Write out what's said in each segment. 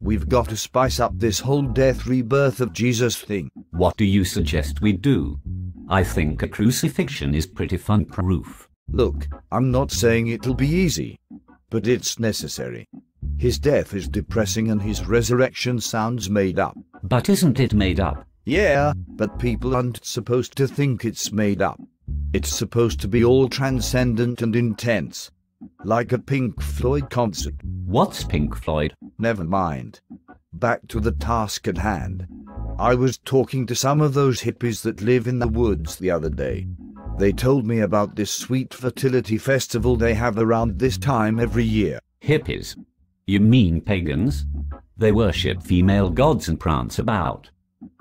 We've got to spice up this whole death rebirth of Jesus thing. What do you suggest we do? I think a crucifixion is pretty fun-proof. Look, I'm not saying it'll be easy, but it's necessary. His death is depressing and his resurrection sounds made up. But isn't it made up? Yeah, but people aren't supposed to think it's made up. It's supposed to be all transcendent and intense. Like a Pink Floyd concert. What's Pink Floyd? Never mind. Back to the task at hand. I was talking to some of those hippies that live in the woods the other day. They told me about this sweet fertility festival they have around this time every year. Hippies? You mean pagans? They worship female gods and prance about.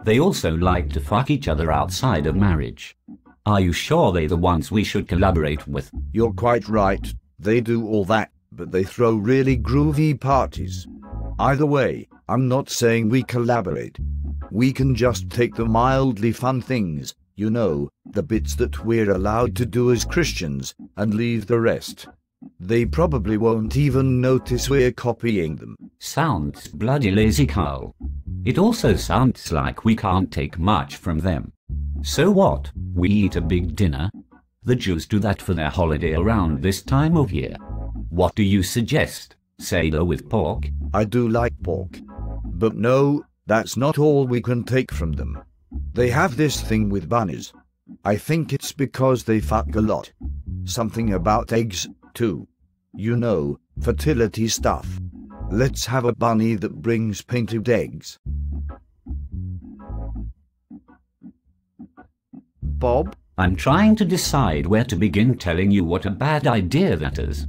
They also like to fuck each other outside of marriage. Are you sure they're the ones we should collaborate with? You're quite right. They do all that, but they throw really groovy parties. Either way, I'm not saying we collaborate. We can just take the mildly fun things, you know, the bits that we're allowed to do as Christians, and leave the rest. They probably won't even notice we're copying them. Sounds bloody lazy, Carl. It also sounds like we can't take much from them. So what? We eat a big dinner? The Jews do that for their holiday around this time of year. What do you suggest? Sailor with pork? I do like pork. But no, that's not all we can take from them. They have this thing with bunnies. I think it's because they fuck a lot. Something about eggs, too. You know, fertility stuff. Let's have a bunny that brings painted eggs. Bob? I'm trying to decide where to begin telling you what a bad idea that is.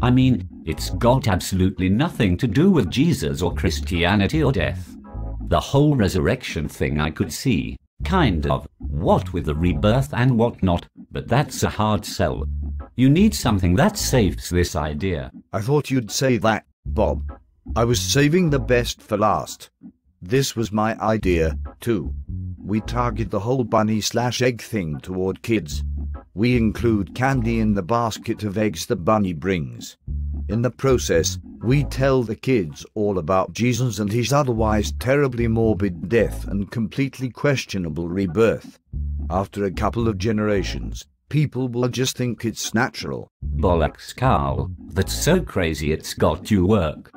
I mean, it's got absolutely nothing to do with Jesus or Christianity or death. The whole resurrection thing I could see, kind of, what with the rebirth and whatnot, but that's a hard sell. You need something that saves this idea. I thought you'd say that, Bob. I was saving the best for last. This was my idea, too. We target the whole bunny/egg thing toward kids. We include candy in the basket of eggs the bunny brings. In the process, we tell the kids all about Jesus and his otherwise terribly morbid death and completely questionable rebirth. After a couple of generations, people will just think it's natural. Bollocks, Carl. That's so crazy it's got to work.